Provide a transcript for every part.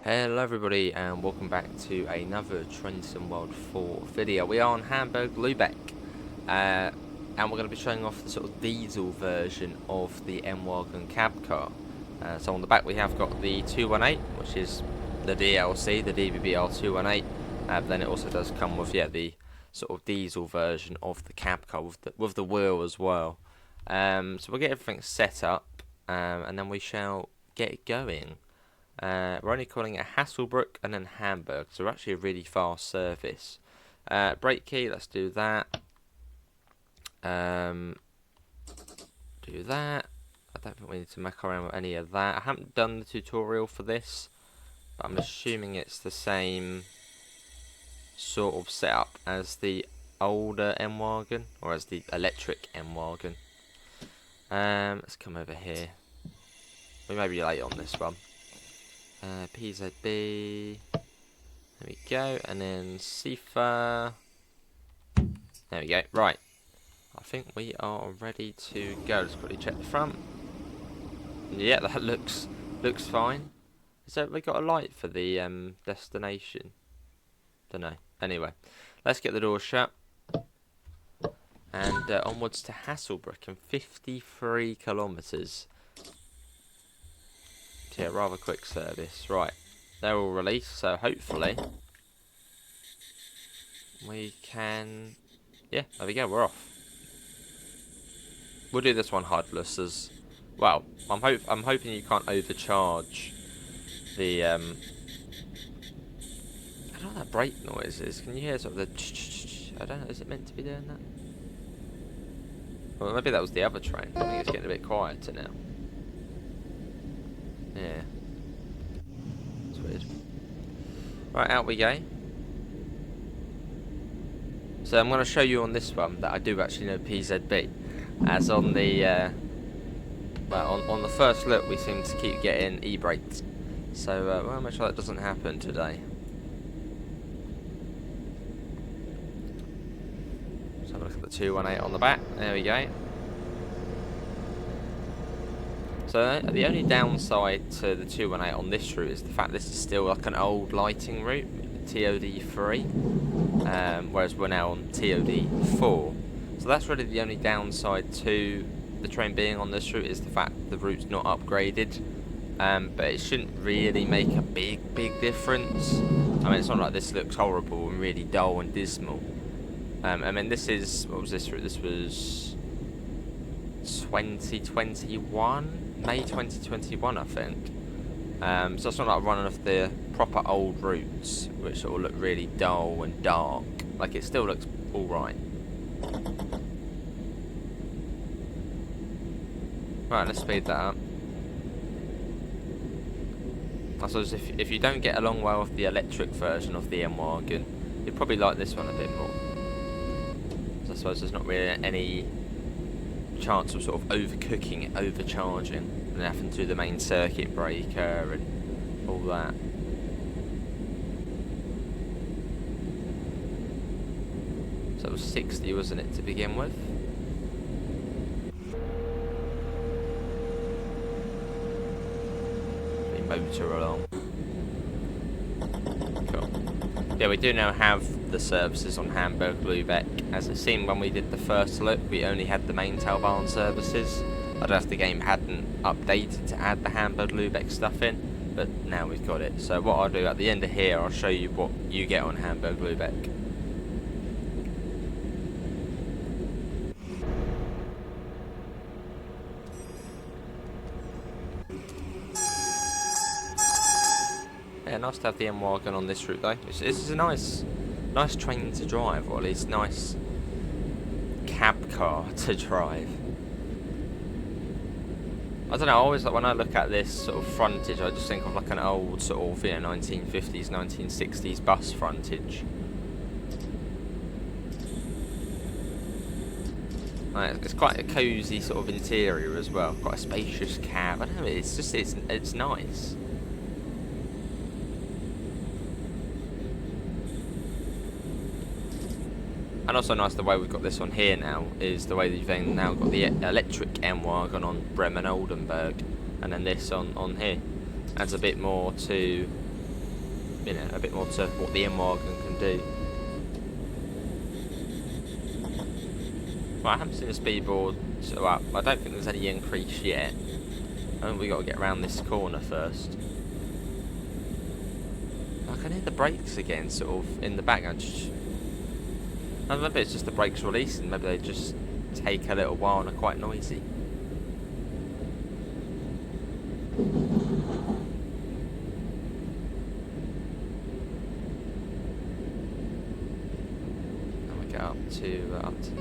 Hello everybody and welcome back to another Trains in World 4 video. We are on Hamburg Lubeck and we're going to be showing off the sort of diesel version of the n-wagen cab car. So on the back we have got the 218, which is the DLC, the DBBR 218. Then it also does come with the sort of diesel version of the cab car with the wheel as well. So we'll get everything set up and then we shall get it going. We're only calling it Hasselbrook and then Hamburg, so we're actually a really fast service. Brake key, let's do that. Do that. I don't think we need to muck around with any of that. I haven't done the tutorial for this, but I'm assuming it's the same sort of setup as the older n-wagen, or as the electric n-wagen. Let's come over here. We may be late on this one. PZB, there we go, and then CIFA, there we go. Right, I think we are ready to go. Let's quickly check the front. Yeah, that looks fine. So we got a light for the destination? Don't know. Anyway, let's get the door shut and onwards to Hasselbrook in 53 kilometers. Yeah, rather quick service. Right, they're all released, so hopefully we can. Yeah, there we go. We're off. We'll do this one hardless as well. I'm hoping you can't overcharge the. I don't know what that brake noise is. Can you hear sort of the? I don't know. Is it meant to be doing that? Well, maybe that was the other train. I think it's getting a bit quieter now. Yeah. It's weird. Right, out we go. So I'm going to show you on this one that I do actually know PZB. As on the well, on the first look we seem to keep getting e-braked. So we'll make sure that doesn't happen today. Let's have a look at the 218 on the back. There we go. So the only downside to the 218 on this route is the fact this is still like an old lighting route, TOD3, whereas we're now on TOD4. So that's really the only downside to the train being on this route, is the fact the route's not upgraded. But it shouldn't really make a big difference. I mean, it's not like this looks horrible and really dull and dismal. I mean, this is, what was this route? This was 2021? May 2021, I think. So it's not like running off the proper old routes, which sort of look really dull and dark. Like, it still looks alright. Right, let's speed that up. I suppose if you don't get along well with the electric version of the n-wagen, you'd probably like this one a bit more. So I suppose there's not really any chance of sort of overcooking it, overcharging, and having to do the main circuit breaker and all that. So it was 60, wasn't it, to begin with? We motor along. Cool. Yeah, we do now have the services on Hamburg Lubeck. As it seemed when we did the first look, we only had the main Tailbahn services. I don't know if the game hadn't updated to add the Hamburg Lubeck stuff in, but now we've got it. So what I'll do at the end of here, I'll show you what you get on Hamburg Lubeck. Yeah, nice to have the n-wagen on this route though. This is a nice train to drive, or at least nice cab car to drive. I don't know, I always, like, when I look at this sort of frontage, I just think of like an old sort of 1950s, 1960s bus frontage. It's quite a cosy sort of interior as well, quite a spacious cab. I don't know, it's just it's nice. And also nice the way we've got this on here now is the way that you've then now got the electric n-wagen on Bremen Oldenburg, and then this on here adds a bit more to you know, a bit more to what the n-wagen can do. Well, I haven't seen the speed board up. I don't think there's any increase yet. I think we got to get around this corner first. I can hear the brakes again, sort of in the background. I don't know if it's just the brakes releasing. Maybe they just take a little while and are quite noisy. And we get up to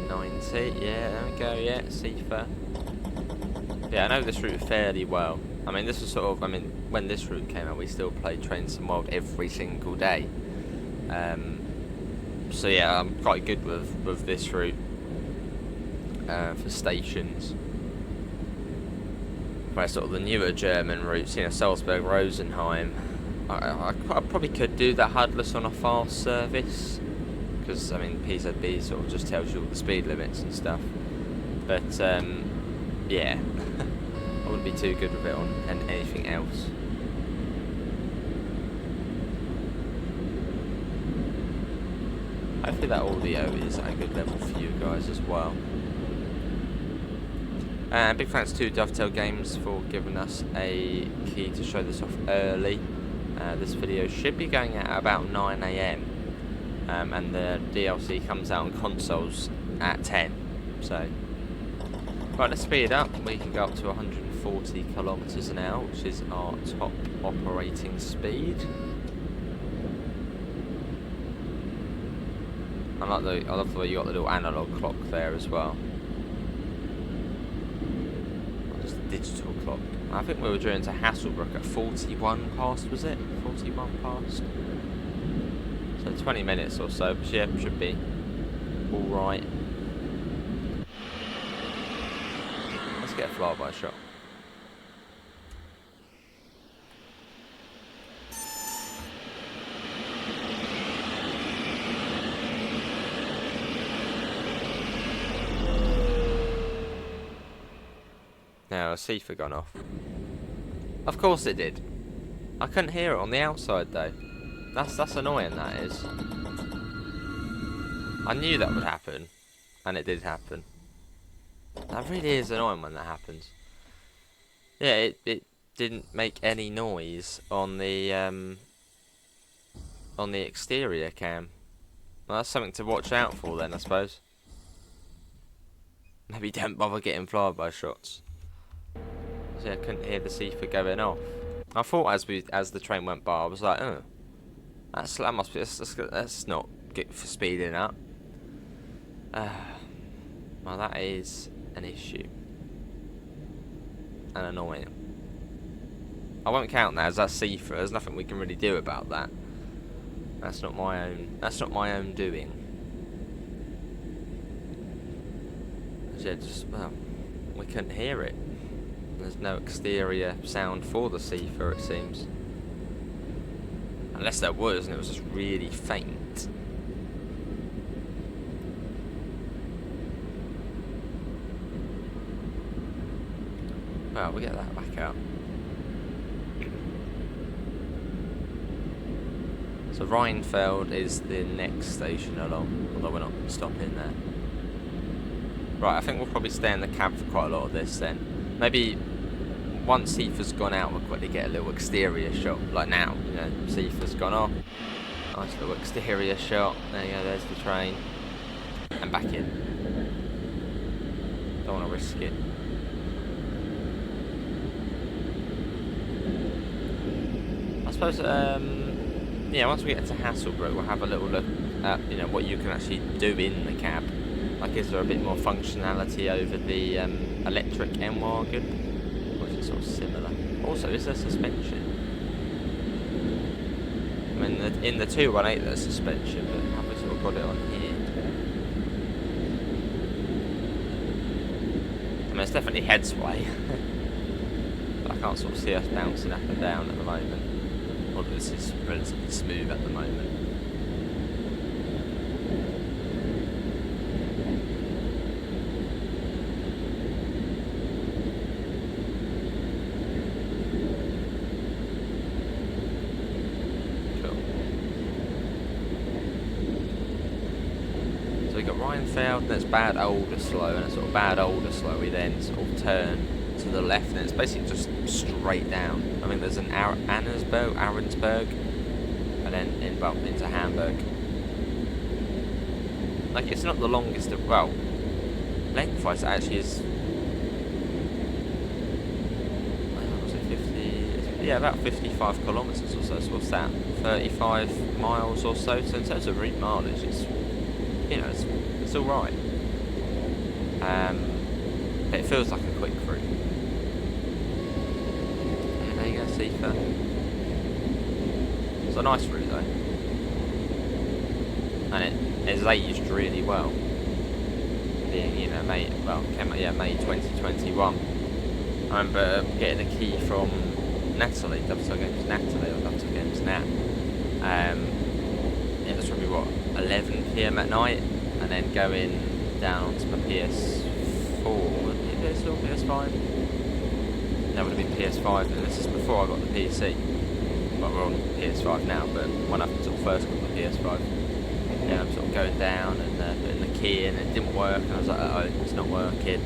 90. Yeah, there we go. Yeah, Seafer. Yeah, I know this route fairly well. I mean, this was sort of, I mean, when this route came out, we still played Train Sim World every single day. So yeah, I'm quite good with this route for stations. Where sort of the newer German routes, you know, Salzburg, Rosenheim. I probably could do that Hudless on a fast service, because I mean PZB sort of just tells you all the speed limits and stuff. But yeah, I wouldn't be too good with it on anything else. Hopefully that audio is at a good level for you guys as well. And big thanks to Dovetail Games for giving us a key to show this off early. This video should be going out at about 9 AM, and the DLC comes out on consoles at 10. So, right, let's speed up. We can go up to 140 kilometers an hour, which is our top operating speed. I love the way you got the little analog clock there as well. Just a digital clock. I think we were due into Hasselbrook at 41 past, was it? 41 past. So 20 minutes or so, but yeah, should be alright. Let's get a flyby shot. Now, a Seafer gone off. Of course it did. I couldn't hear it on the outside though. That's annoying, that is. I knew that would happen, and it did happen. That really is annoying when that happens. Yeah, it didn't make any noise on the exterior cam. Well, that's something to watch out for then, I suppose. Maybe don't bother getting flyby shots. So yeah, I couldn't hear the Seafer going off. I thought as the train went by, I was like, oh, that must be that's not good for speeding up. Well, that is an issue and annoying. I won't count that as that Seafer. There's nothing we can really do about that. That's not my own. That's not my own doing. Yeah, just well, we couldn't hear it. There's no exterior sound for the Seafer, it seems. Unless there was, and it was just really faint. Well, we get that back out. So Rheinfeld is the next station along, although we're not stopping there. Right, I think we'll probably stay in the cab for quite a lot of this then. Maybe once Seafer's gone out, we'll quickly get a little exterior shot, like now, you know, Seafer's gone off. Nice little exterior shot. There you go, there's the train. And back in. Don't want to risk it. I suppose, yeah, once we get to Hasselbrook, we'll have a little look at, you know, what you can actually do in the cab. Like, is there a bit more functionality over the electric n-wagen? Or is it sort of similar? Also, is there suspension? I mean, in the 218 there's suspension, but have we sort of got it on here? I mean, it's definitely head sway. But I can't sort of see us bouncing up and down at the moment. Although this is relatively smooth at the moment. Cool. we got Rheinfeld, and there's Bad Oldesloe, and it's sort of Bad Oldesloe we then sort of turn to the left, and it's basically just straight down. I mean, there's an Ahrensburg, and then into Hamburg. Like, it's not the longest of, well, lengthwise it actually is, what was it, 50, yeah, about 55 kilometres or so, so what's that, 35 miles or so, so in terms of route mileage, it's, you know, it's alright, but it feels like a quick route. Yeah, there you go, Seafer. It's a nice route though, and it's aged really well, being, you know, May 2021. I remember getting a key from Natalie, Dovetail Games Natalie, or Dovetail Games Nat. It was probably, what, 11 PM at night, and then going down onto my PS4, would it be still PS5? That would have been PS5, and this is before I got the PC. Well, we're on PS5 now, but when I sort of first got the PS5, yeah, I'm sort of going down and putting the key in, and it didn't work, and I was like, oh, it's not working.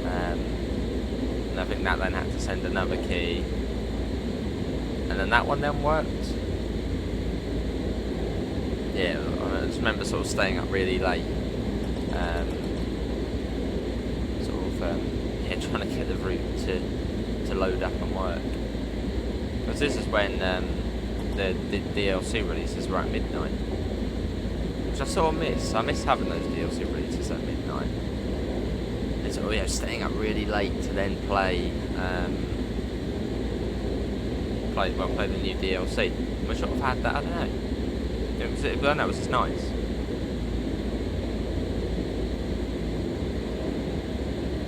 And I think that then had to send another key, and then that one then worked. Yeah, I just remember sort of staying up really late, yeah, trying to get the route to load up and work. Because this is when the DLC releases were at midnight. Which I sort of miss. I miss having those DLC releases at midnight. And sort of, yeah, staying up really late to then play the new DLC. We sort of had that, I don't know. It was just nice.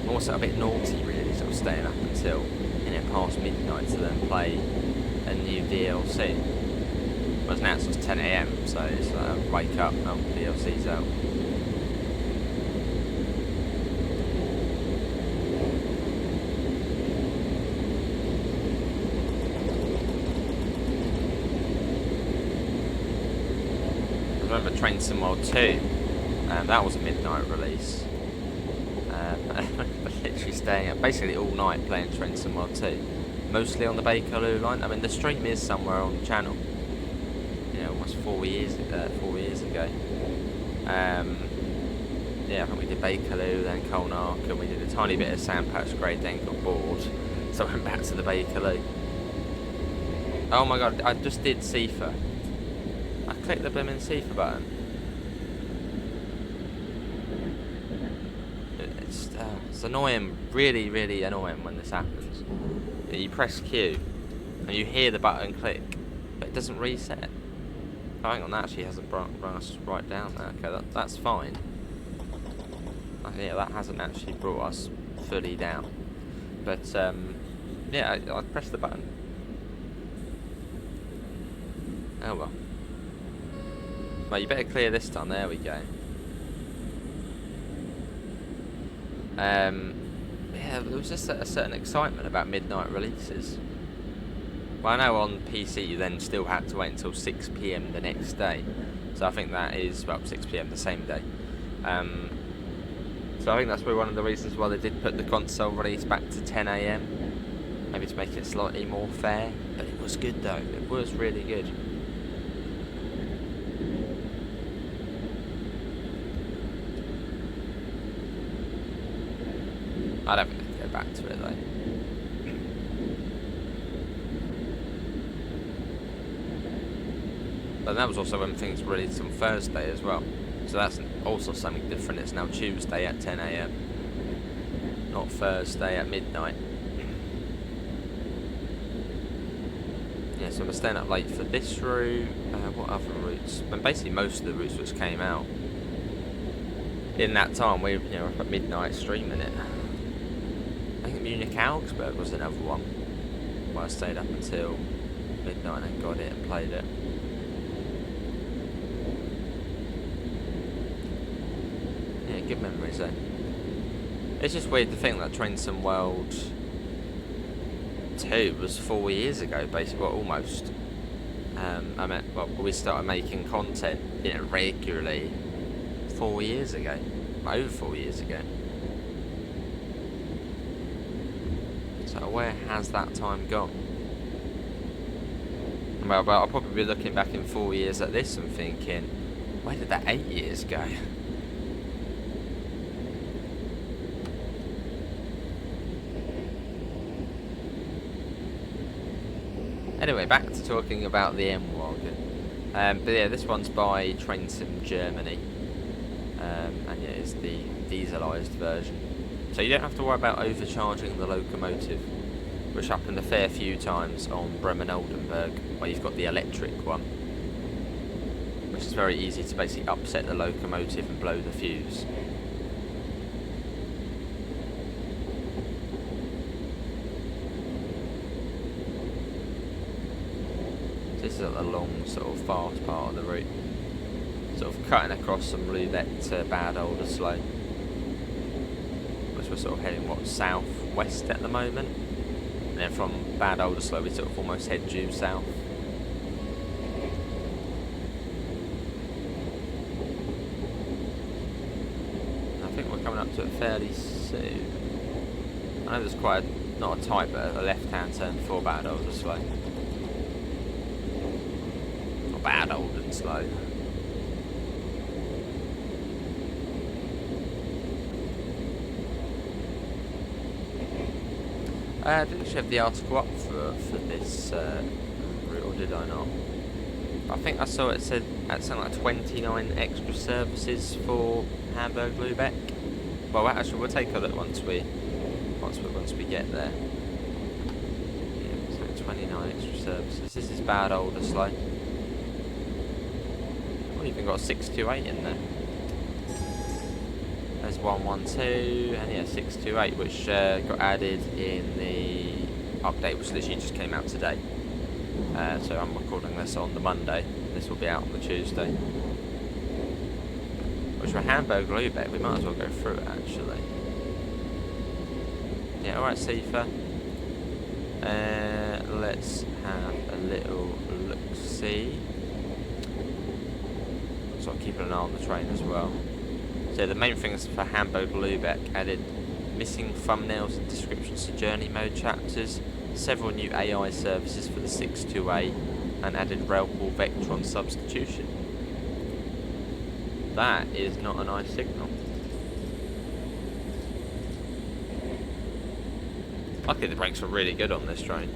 I'm also a bit naughty really, sort of staying up until, you know, past midnight to then play a new DLC. Whereas now it's just 10 AM, so it's like, wake up, oh, DLC's out. I remember Train Sim World 2, that was a midnight release. Literally staying up basically all night playing Train Sim World 2. Mostly on the Bad Oldesloe line. I mean, the stream is somewhere on the channel. You know, almost 4 years ago. Yeah, I think we did Bad Oldesloe, then Colnark, and we did a tiny bit of Sandpatch Grade, then got bored. So I went back to the Bad Oldesloe. Oh my god, I just did Seafer. I clicked the blooming Seafer button. It's annoying, really, really annoying when this happens. You press Q, and you hear the button click, but it doesn't reset. Oh, hang on, that actually hasn't brought us right down there. Okay, that's fine. Yeah, that hasn't actually brought us fully down. But, yeah, I pressed the button. Oh well. Well, you better clear this time, there we go. Yeah, there was just a certain excitement about midnight releases. Well, I know on PC you then still had to wait until 6 PM the next day. So I think that is, well, 6 PM the same day. So I think that's probably one of the reasons why they did put the console release back to 10 AM. Maybe to make it slightly more fair. But it was good though, it was really good. I don't think I can go back to it though. But that was also when things were released on Thursday as well. So that's also something different. It's now Tuesday at 10 AM. Not Thursday at midnight. Yeah, so we're staying up late for this route. What other routes? And basically most of the routes which came out in that time, we were up at midnight streaming it. I think Munich Augsburg was another one where I stayed up until midnight and got it and played it. Yeah, good memories though. It's just weird to think that Train Sim World 2 was 4 years ago, basically, well, almost. I mean, well, we started making content, regularly. 4 years ago. Over 4 years ago. So where has that time gone? Well, I'll probably be looking back in 4 years at this and thinking, where did that 8 years go? Anyway, back to talking about the n-wagen. But yeah, this one's by Trentum, Germany. And yeah, it's the dieselised version. So you don't have to worry about overcharging the locomotive, which happened a fair few times on Bremen-Oldenburg, where you've got the electric one, which is very easy to basically upset the locomotive and blow the fuse. This is at the long, sort of fast part of the route, sort of cutting across from Lubeck to Bad Oldesloe, which we're sort of heading, what, south-west at the moment, and then from Bad Oldesloe we sort of almost head due south. And I think we're coming up to it fairly soon. I know there's quite not a tight, but a left-hand turn before Bad Oldesloe. Bad Oldesloe. I didn't actually have the article up for this route, or did I not? I think I saw it said at something like 29 extra services for Hamburg Lubeck. Well, actually, we'll take a look once we get there. Yeah, so 29 extra services. This is Bad Oldesloe. We've even got 628 in there. There's 112 and yeah, 628, which got added in the update, which literally just came out today. So I'm recording this on the Monday. This will be out on the Tuesday. Which for Hamburg Lubeck, we might as well go through it actually. Yeah, alright, Sifa. Let's have a little look-see. Sort of keeping an eye on the train as well. So the main things for Hamburg Lubeck: added missing thumbnails and descriptions to journey mode chapters, several new AI services for the 628, and added railpool Vectron substitution. That is not a nice signal. Luckily the brakes were really good on this train.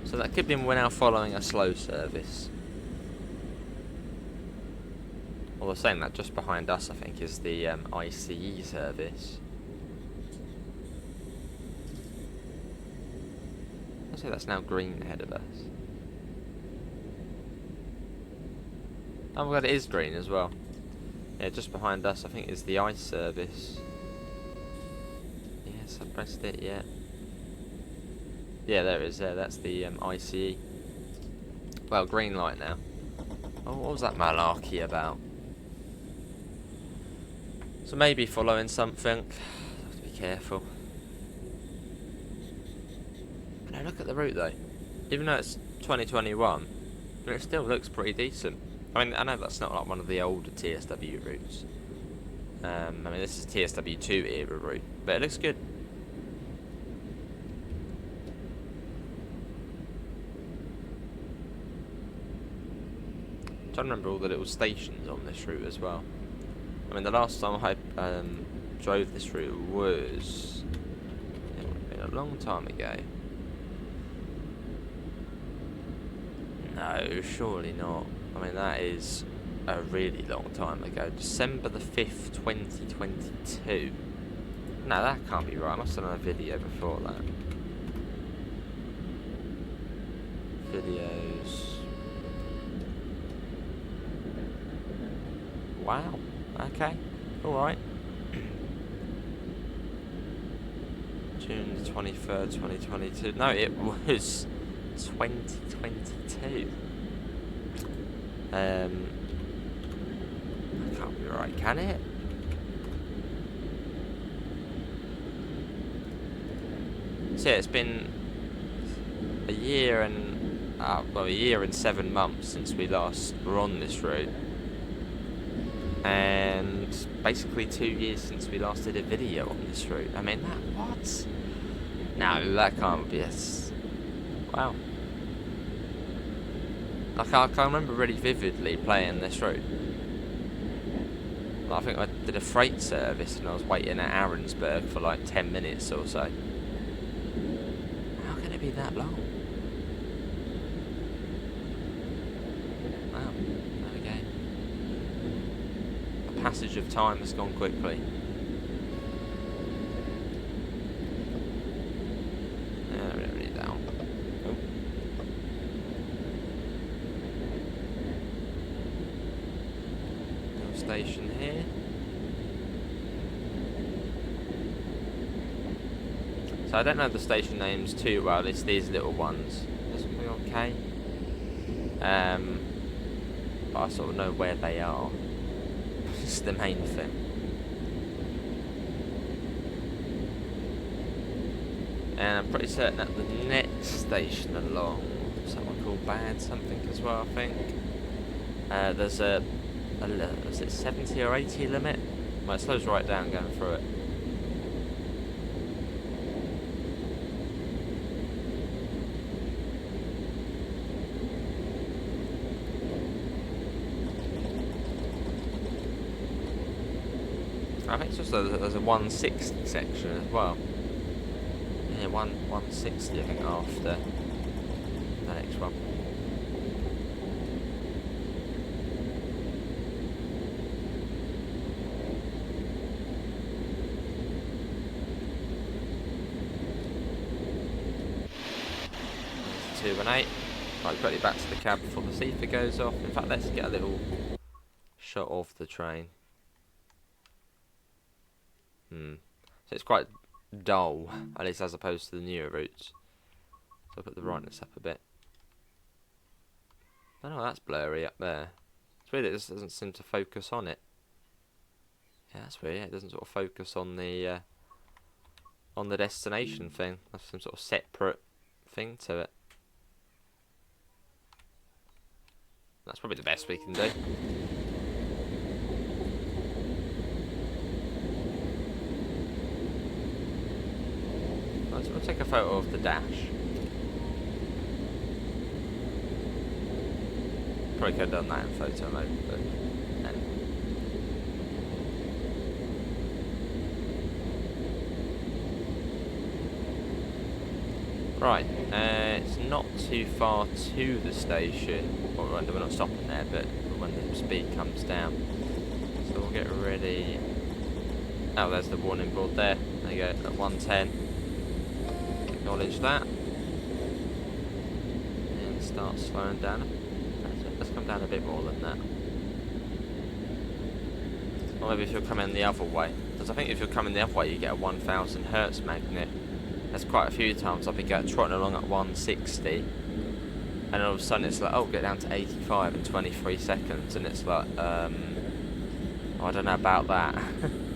So that could mean we're now following a slow service. Although saying that, just behind us I think is the ICE service. I'll say that's now green ahead of us. Oh my god, it is green as well. Yeah, just behind us I think is the ICE service. Yes, I pressed it, yeah. Yeah, there it is there, that's the ICE. Well, green light now. Oh, what was that malarkey about? So maybe following something. Have to be careful. Now look at the route though. Even though it's 2021, but it still looks pretty decent. I mean, I know that's not like one of the older TSW routes. I mean, this is TSW2 era route, but it looks good. I'm trying to remember all the little stations on this route as well. I mean, the last time I drove this route was, it would have been a long time ago. No, surely not. I mean, that is a really long time ago. December the 5th, 2022. No, that can't be right. I must have done a video before that. Videos. Wow. Okay. Alright. June the 23rd, 2022. No, it was 2022. That can't be right, can it? So yeah, it's been a year and well, a year and 7 months since we last were on this route, and basically 2 years since we last did a video on this route. I mean, that what? No, that can't be it. Wow. Like, I can remember really vividly playing this route. Like, I think I did a freight service and I was waiting at Ahrensburg for like 10 minutes or so. How can it be that long? Wow, there we go. The passage of time has gone quickly. Station here. So I don't know the station names too well. It's these little ones. This will be okay. But I sort of know where they are. It's the main thing. And I'm pretty certain that the next station along, someone called Bad something as well, I think. There's a was it 70 or 80 limit? Well, it slows right down going through it. I think it's just there's a 160 section as well. Yeah, 160 I think after the next one. There's 2 and 8. Right, quickly back to the cab before the seeker goes off. In fact, let's get a little shot of the train. So it's quite dull, at least as opposed to the newer routes. So I'll put the brightness up a bit. I don't know, that's blurry up there. It's weird, it just doesn't seem to focus on it. Yeah, that's weird. It doesn't sort of focus on the destination thing. That's some sort of separate thing to it. That's probably the best we can do. We'll take a photo of the dash. Probably could have done that in photo mode, but no. Right, it's not too far to the station. Well, we're not stopping there, but when the speed comes down. So we'll get ready. Oh, there's the warning board there. There you go, at 110. Acknowledge that. And start slowing down. Let's come down a bit more than that. Or maybe if you're coming the other way. Because I think if you're coming the other way, you get a 1000 Hertz magnet. That's quite a few times I've been trotting along at 160. And all of a sudden it's like, oh, get down to 85 in 23 seconds. And it's like, oh, I don't know about that. I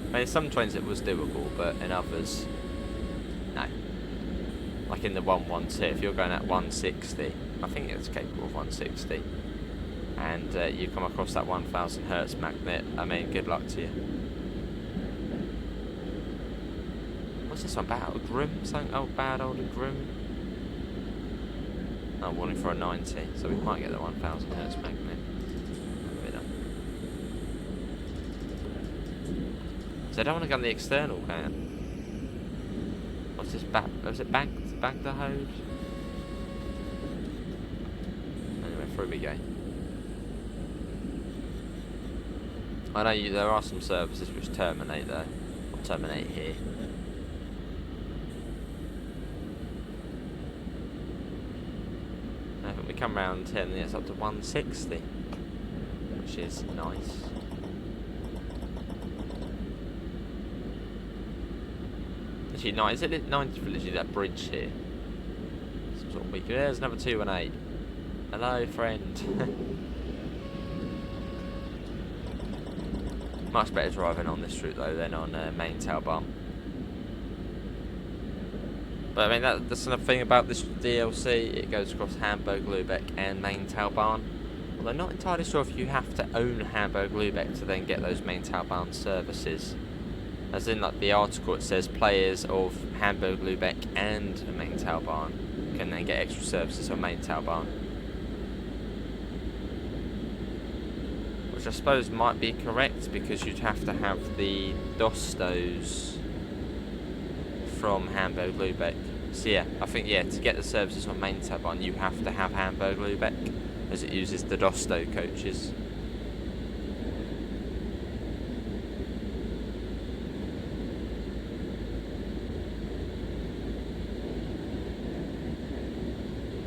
mean, in some trains it was doable, but in others, no. Like in the 112, if you're going at 160, I think it's capable of 160, and you come across that 1000 Hertz magnet, I mean, good luck to you. What's this one? Bad Oldesloe? Something? Oh, Bad Oldesloe. Oh, warning for a 90, so we might get the 1000 Hertz magnet. So I don't want to go on the external can. What's this back? Was it back the hose? Anyway, through we go. I know there are some services which terminate there, or terminate here. I think we come round 10 and it's up to 160, which is nice. Actually, no, is it 90 for literally that bridge here? Some sort of weak. There's another 2 and 8. Hello, friend. Much better driving on this route though than on main tail bump. But I mean, that's another thing about this DLC. It goes across Hamburg Lubeck and Main-Taubahn. Although I'm not entirely sure if you have to own Hamburg Lubeck to then get those Main-Taubahn services. As in, like the article, it says players of Hamburg Lubeck and Main-Taubahn can then get extra services on Main-Taubahn. Which I suppose might be correct, because you'd have to have the Dostos from Hamburg Lubeck. So yeah, I think to get the services on Main-Taubahn you have to have Hamburg Lubeck, as it uses the Dosto coaches.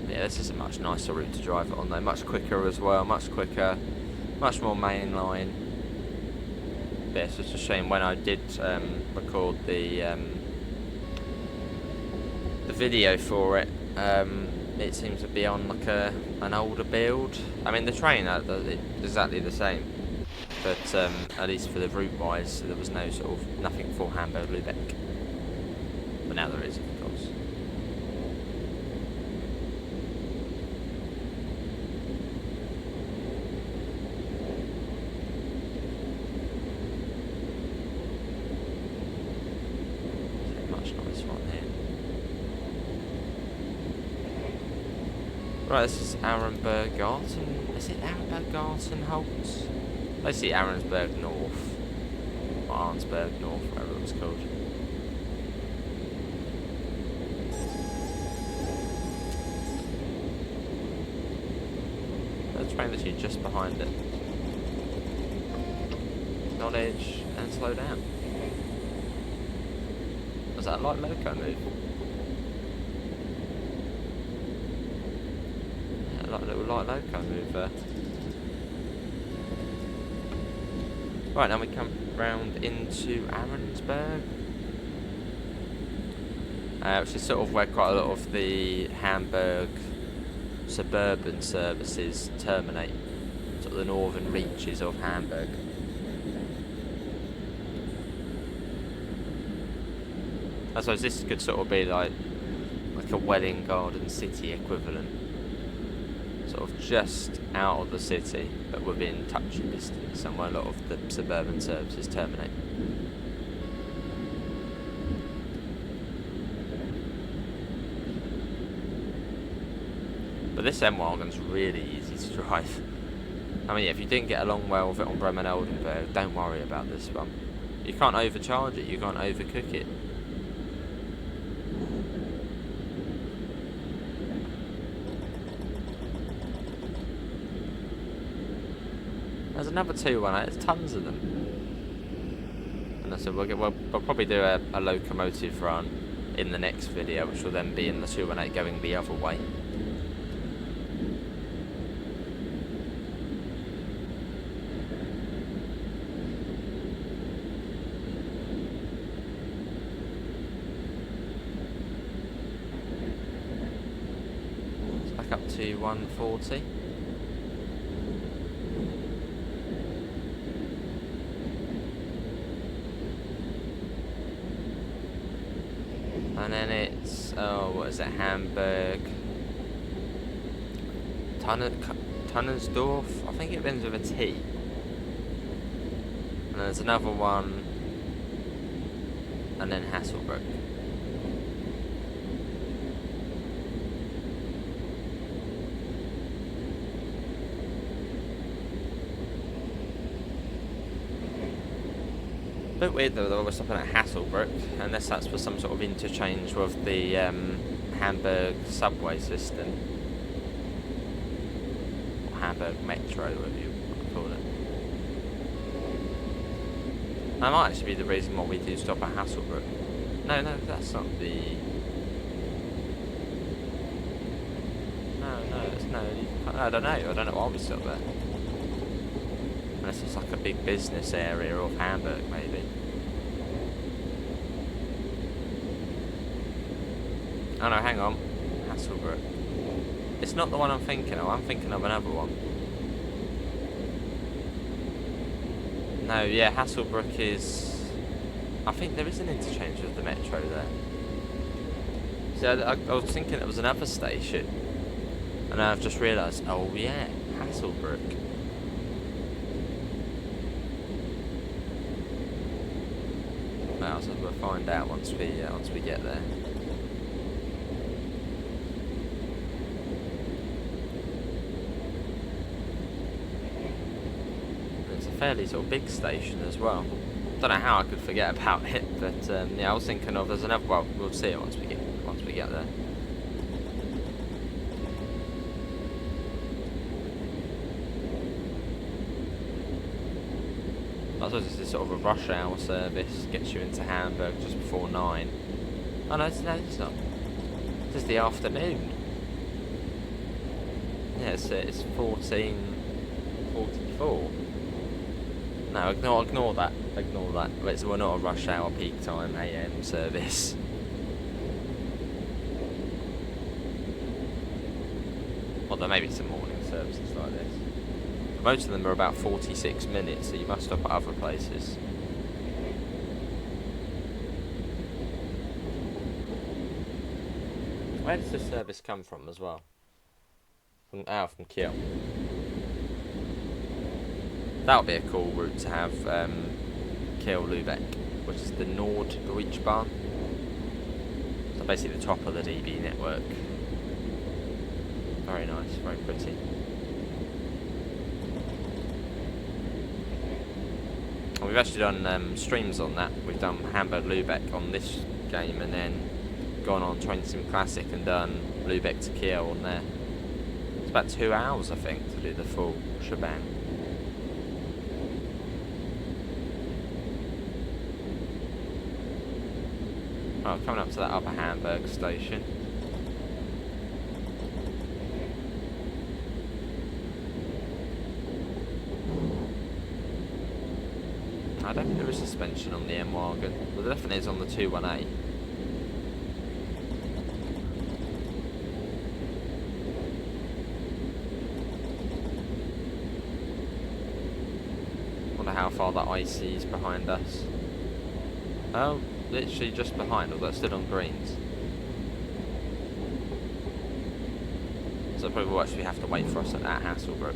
Yeah, this is a much nicer route to drive it on though, much quicker as well, much quicker, much more mainline. But yeah, it's just a shame when I did record the video for it, it seems to be on like an older build. I mean, the train is exactly the same, but at least for the route wise there was no sort of nothing for Hamburg Lubeck, but now there is, of course. Much nicer one here. Right, this is Arenberg Garten. Is it Arenberg Garten Holtz? I see Arensberg North. Or Arnsberg North, whatever it was called. The train literally just behind it. Acknowledge and slow down. Was that a light loco move? Like a little light loco move there. Right, now we come round into Arensberg, which is sort of where quite a lot of the Hamburg suburban services terminate, sort of the northern reaches of Hamburg. I suppose this could sort of be like a Welling Garden City equivalent. Sort of just out of the city, but within touching distance, and where a lot of the suburban services terminate. But this n-wagen's really easy to drive. I mean, if you didn't get along well with it on Bremen Oldenburg, don't worry about this one. You can't overcharge it, you can't overcook it. There's another 218, there's tons of them. And I said we'll probably do a locomotive run in the next video, which will then be in the 218 going the other way. It's back up to 140. And then it's, what is it, Hamburg, Tunnersdorf, I think it ends with a T. And there's another one, and then Hasselbrook. A bit weird though, we're stopping at Hasselbrook, unless that's for some sort of interchange with the Hamburg subway system. Or Hamburg Metro, whatever you want to call it. That might actually be the reason why we do stop at Hasselbrook. No, that's not the... I don't know why we stop there. Unless it's like a big business area of Hamburg, maybe. Oh no, hang on. Hasselbrook. It's not the one I'm thinking of. I'm thinking of another one. No, yeah, Hasselbrook is... I think there is an interchange with the metro there. See, I was thinking it was another station, and I've just realised, oh yeah, Hasselbrook. Well, so we'll find out once we get there. It's a fairly sort of big station as well. Don't know how I could forget about it, but yeah, I was thinking of there's another. Well, we'll see it once we get there. I suppose this is sort of a rush hour service, gets you into Hamburg just before 9. Oh no, it's not. It's just the afternoon. Yeah, it's 14:44. No, ignore that. Ignore that. We're not a rush hour peak time AM service. Although maybe some morning services like this. Most of them are about 46 minutes, so you must stop at other places. Where does this service come from as well? From Kiel. That would be a cool route to have, Hamburg Lubeck, which is the n-wagen. So basically the top of the DB network. Very nice, very pretty. And we've actually done streams on that. We've done Hamburg Lubeck on this game, and then gone on Train Sim Classic and done Lubeck to Kiel on there. It's about 2 hours, I think, to do the full shebang. Oh, coming up to that upper Hamburg station. I don't think there is suspension on the n-wagen, but there definitely is on the 218. Wonder how far that IC is behind us. Oh, literally just behind, although it's still on greens. So probably will actually have to wait for us at Hasselbrook.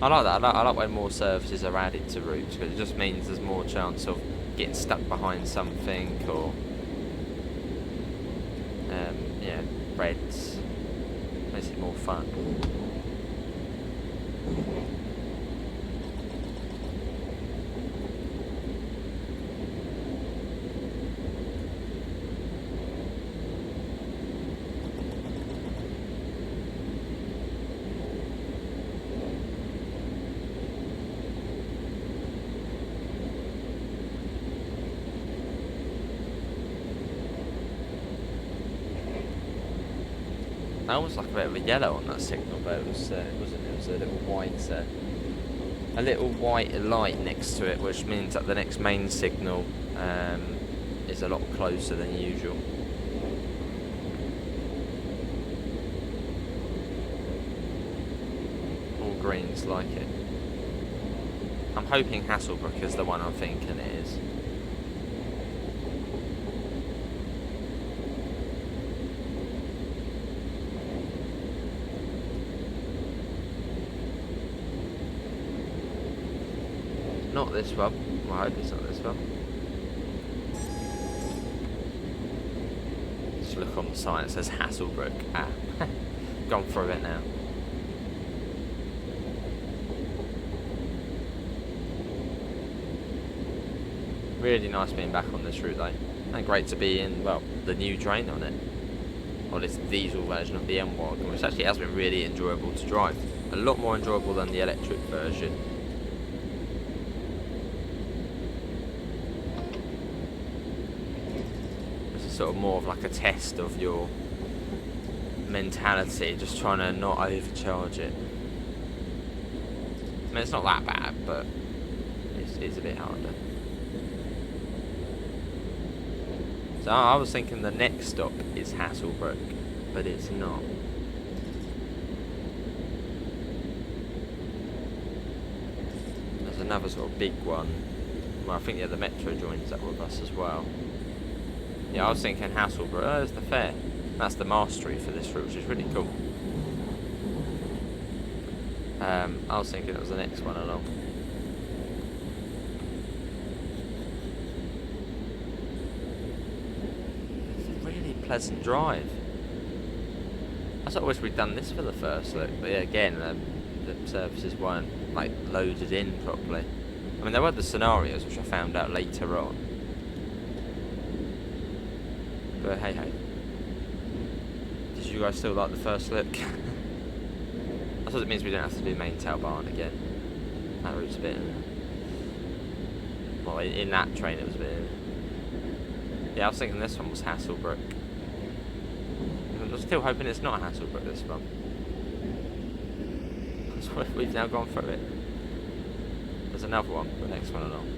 I like that. I like when more services are added to routes, because it just means there's more chance of getting stuck behind something, or yeah, reds. Makes it more fun. I almost like a bit of a yellow on that signal, but it was a little white light next to it, which means that the next main signal is a lot closer than usual. All greens like it. I'm hoping Hasselbrook is the one I'm thinking it is. Not this one. I hope it's not this one. Just look on the sign, it says Hasselbrook. Ah, gone through it now. Really nice being back on this route though. And great to be in, well, the new train on it. Or this diesel version of the n-wagen, which actually has been really enjoyable to drive. A lot more enjoyable than the electric version. Sort of more of like a test of your mentality, just trying to not overcharge it. I mean, it's not that bad, but it's a bit harder. So I was thinking the next stop is Hasselbrook, but it's not. There's another sort of big one. Well, I think yeah, the metro joins that with us as well. Yeah, I was thinking Hasselbrook. Oh, there's the fair. That's the mastery for this route, which is really cool. I was thinking it was the next one along. It's a really pleasant drive. I thought wish we'd done this for the first look, but yeah, again, the surfaces weren't like loaded in properly. I mean, there were the scenarios which I found out later on. But hey hey. Did you guys still like the first look? I suppose it means we don't have to do main tail barn again. That route's a bit... Well, in that train it was a bit... Yeah, I was thinking this one was Hasselbrook. I'm still hoping it's not Hasselbrook this one. That's we've now gone through it. There's another one, the next one along.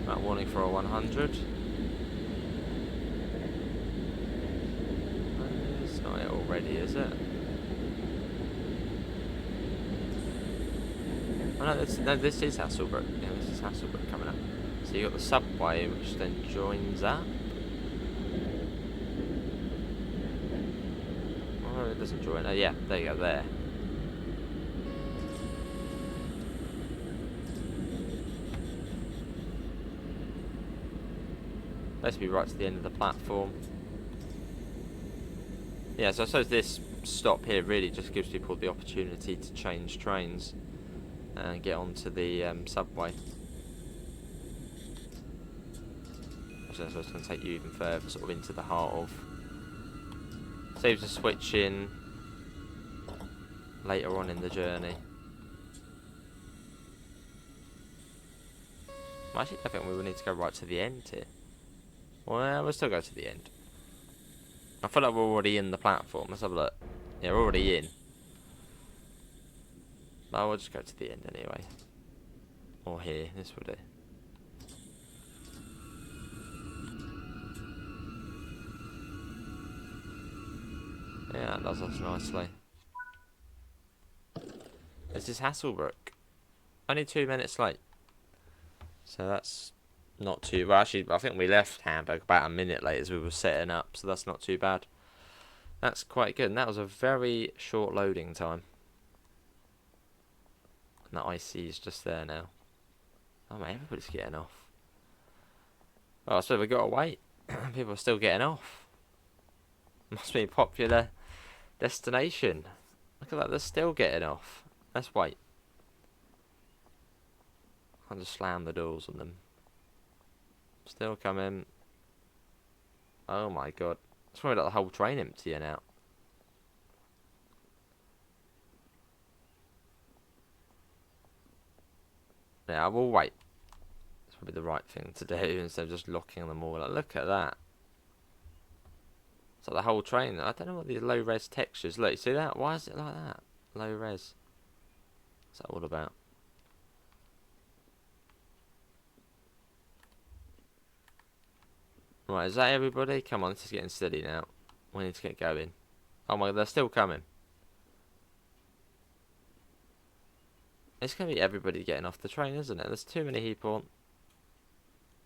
That warning for a 100. It's not it already, is it? Oh no, this is Hasselbrook. Yeah, this is Hasselbrook coming up. So you got the subway, which then joins up. Oh, it doesn't join. Oh yeah, there you go, there. Basically right to the end of the platform. Yeah, so I suppose this stop here really just gives people the opportunity to change trains and get onto the subway. So it's going to take you even further, sort of into the heart of. Saves a switch in later on in the journey. Actually, I think we will need to go right to the end here. Well, we'll still go to the end. I feel like we're already in the platform. Let's have a look. Yeah, we're already in. But we'll just go to the end anyway. Or here, this will do. Yeah, that does us nicely. This is Hasselbrook. Only 2 minutes late. So that's not too... Well, actually, I think we left Hamburg about a minute late as we were setting up. So that's not too bad. That's quite good. And that was a very short loading time. And that IC is just there now. Oh man, everybody's getting off. Oh, so we've got to wait. People are still getting off. Must be a popular destination. Look at that, they're still getting off. Let's wait. I'll just slam the doors on them. Still coming. Oh my god. It's probably like the whole train emptying out. Yeah, I will wait. It's probably the right thing to do instead of just locking them all. Like, look at that. It's like the whole train. I don't know what these low res textures. Look, you see that? Why is it like that? Low res. What's that all about? Right, is that everybody? Come on, this is getting steady now. We need to get going. Oh my god, they're still coming. It's going to be everybody getting off the train, isn't it? There's too many people on.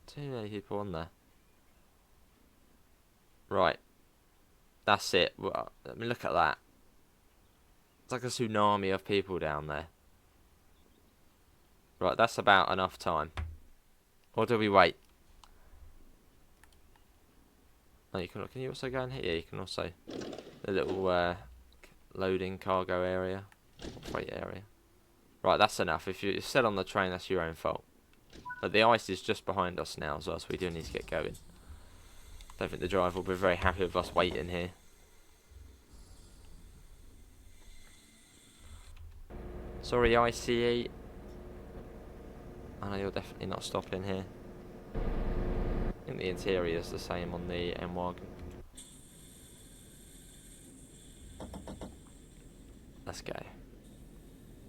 Too many people on there. Right. That's it. Well, I mean, look at that. It's like a tsunami of people down there. Right, that's about enough time. Or do we wait? Oh, you can you also go in here? Yeah, you can also... The little loading cargo area. Freight area. Right, that's enough. If you're still on the train, that's your own fault. But the ice is just behind us now as well, so we do need to get going. Don't think the driver will be very happy with us waiting here. Sorry, ICE. I know you're definitely not stopping here. I think the interior is the same on the n-wagen. Let's go.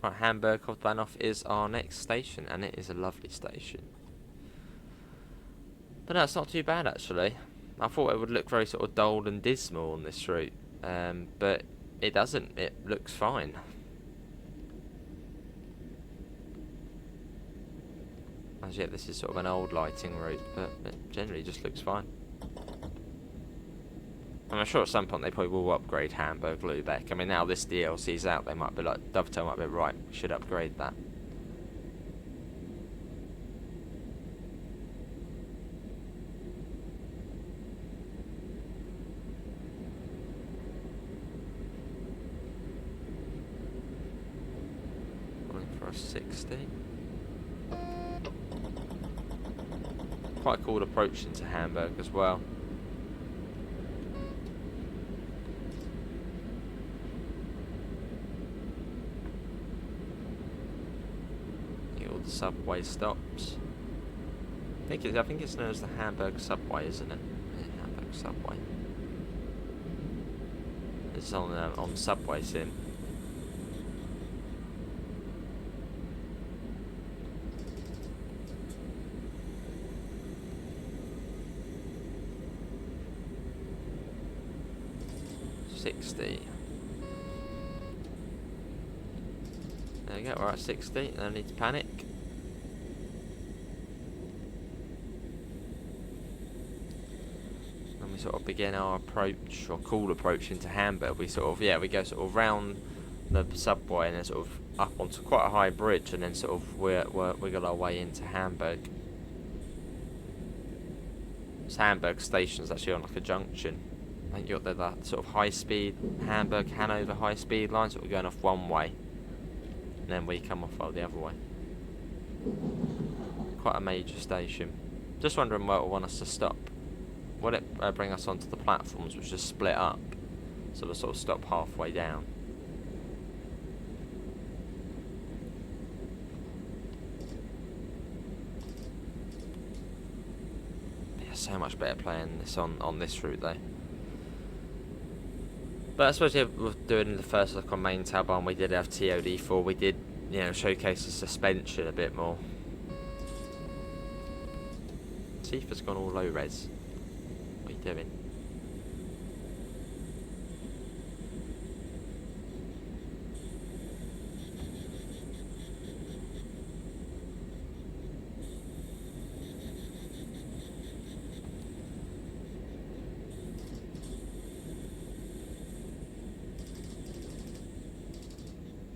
Right, Hamburg Hbf is our next station, and it is a lovely station. But no, it's not too bad actually. I thought it would look very sort of dull and dismal on this route. but it doesn't. It looks fine. As yet, this is sort of an old lighting route, but it generally just looks fine. I'm sure at some point they probably will upgrade Hamburg Lubeck. I mean, now this DLC's out, they might be like, Dovetail might be right, we should upgrade that. Going for a 60. Quite cool approach into Hamburg as well. The subway stops. I think it's known as the Hamburg subway, isn't it? Yeah, Hamburg subway. It's on Subway Sim. $60. There we go, we're at 60, no need to panic. And we sort of begin our approach, or cool approach into Hamburg. We sort of, we go sort of round the subway and then sort of up onto quite a high bridge, and then sort of wiggle our way into Hamburg. This Hamburg station is actually on like a junction. I think you've got that sort of high speed Hamburg Hanover high speed line, so we're going off one way. And then we come off the other way. Quite a major station. Just wondering where it will want us to stop. Will it bring us onto the platforms which just split up? So we'll sort of stop halfway down. Yeah, so much better playing this on this route though. But I suppose we're doing the first look on main tab on. We did have TOD4. We did, showcase the suspension a bit more. Tifa's gone all low res. What are you doing?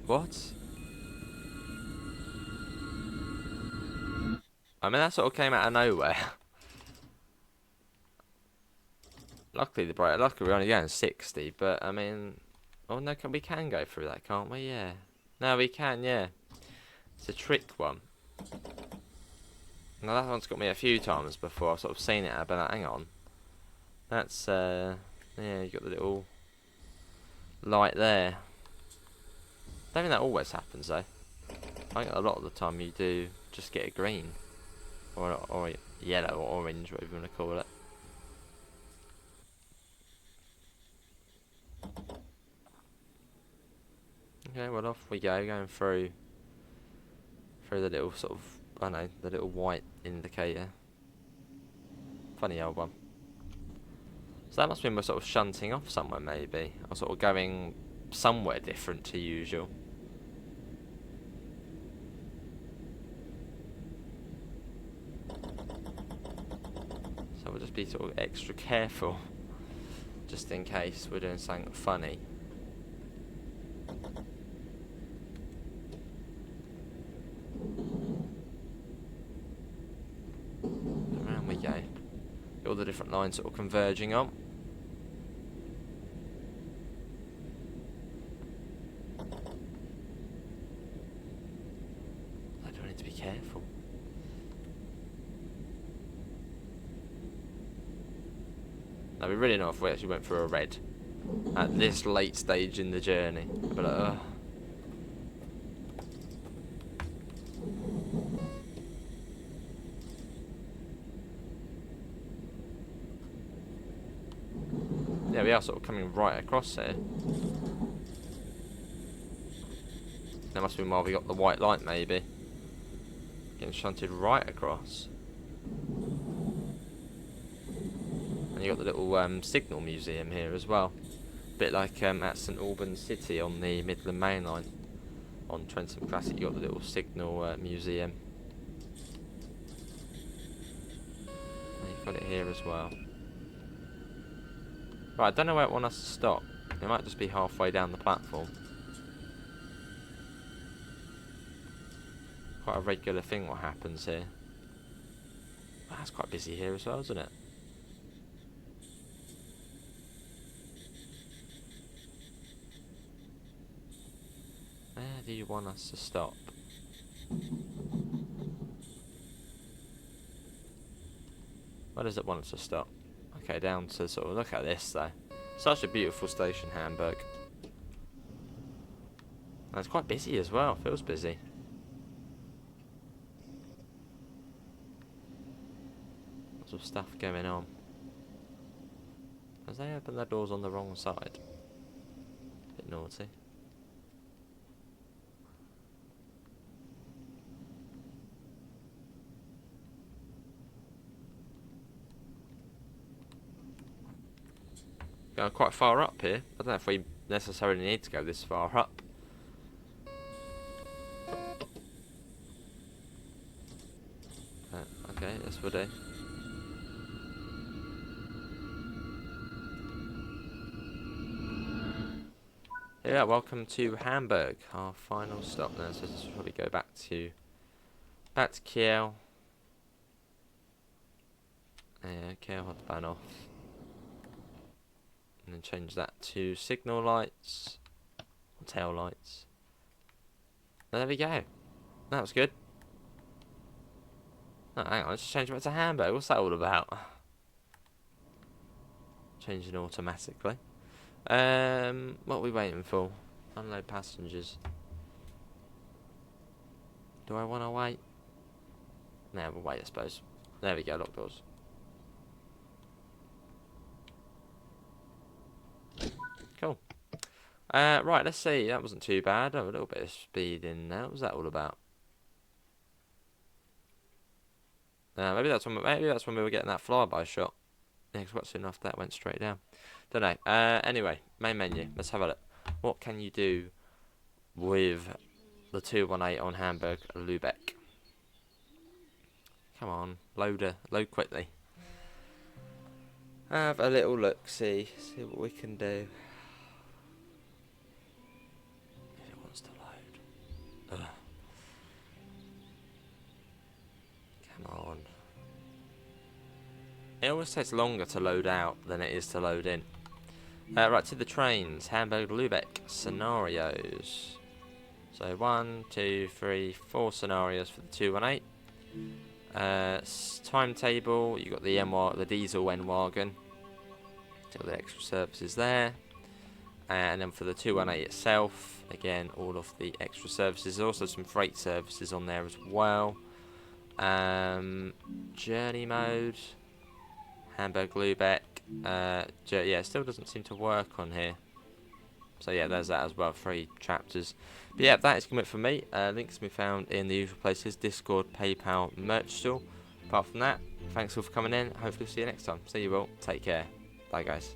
What? I mean, that sort of came out of nowhere. Luckily we're only going 60, but I mean, oh no, we can go through that, can't we? Yeah. No, we can, yeah. It's a trick one. Now that one's got me a few times before. I've sort of seen it, but like, hang on. That's yeah, you got the little light there. I don't think that always happens though. I think a lot of the time you do just get a green. Or yellow or orange, whatever you want to call it. Okay, well off we go, going through the little sort of, I don't know, the little white indicator. Funny old one. So that must mean we're sort of shunting off somewhere maybe, or sort of going somewhere different to usual. So we'll just be sort of extra careful, just in case we're doing something funny. Around we go. All the different lines sort of converging on. I do need to be careful. Now we really know if we actually went for a red at this late stage in the journey. But yeah, we are sort of coming right across here. That must be why we got the white light, maybe. Getting shunted right across. And you got the little signal museum here as well. Bit like at St Albans City on the Midland Main Line. On Trentham Classic, you got the little signal museum. And you've got it here as well. Right, I don't know where it wants us to stop. It might just be halfway down the platform. Quite a regular thing what happens here. Well, that's quite busy here as well, isn't it? Where do you want us to stop? Where does it want us to stop? Okay, down to sort of, look at this though. Such a beautiful station, Hamburg. And it's quite busy as well, feels busy. Lots of stuff going on. As they open their doors on the wrong side. Bit naughty. Going quite far up here. I don't know if we necessarily need to go this far up. Okay, this will do. Yeah, welcome to Hamburg, our final stop now. So this will probably go back to Kiel. Yeah, Kiel had the ban off. And then change that to signal lights, or tail lights. And there we go. That was good. Oh, hang on, let's just change it back to Hamburg. What's that all about? Changing automatically. What are we waiting for? Unload passengers. Do I want to wait? No, we'll wait, I suppose. There we go, lock doors. Cool. Right, let's see. That wasn't too bad. Oh, a little bit of speed in there. What was that all about? Maybe that's when we were getting that flyby shot. Yeah, because soon after that went straight down. Don't know. Anyway, main menu. Let's have a look. What can you do with the 218 on Hamburg Lubeck? Come on, load quickly. Have a little look. See what we can do. It wants to load. Ugh. Come on. It always takes longer to load out than it is to load in. Right, to the trains. Hamburg Lubeck scenarios. So 1, 2, 3, 4 scenarios for the 218. Timetable. You got the diesel n-wagen. All the extra services there. And then for the 218 itself, again, all of the extra services. There's also some freight services on there as well. Journey mode. Hamburg Lubeck. Yeah, it still doesn't seem to work on here. So yeah, there's that as well, 3 chapters. But yeah, that is going to be it for me. Links can be found in the usual places: Discord, PayPal, merch store. Apart from that, thanks all for coming in. Hopefully see you next time. See you all. Take care. Bye guys.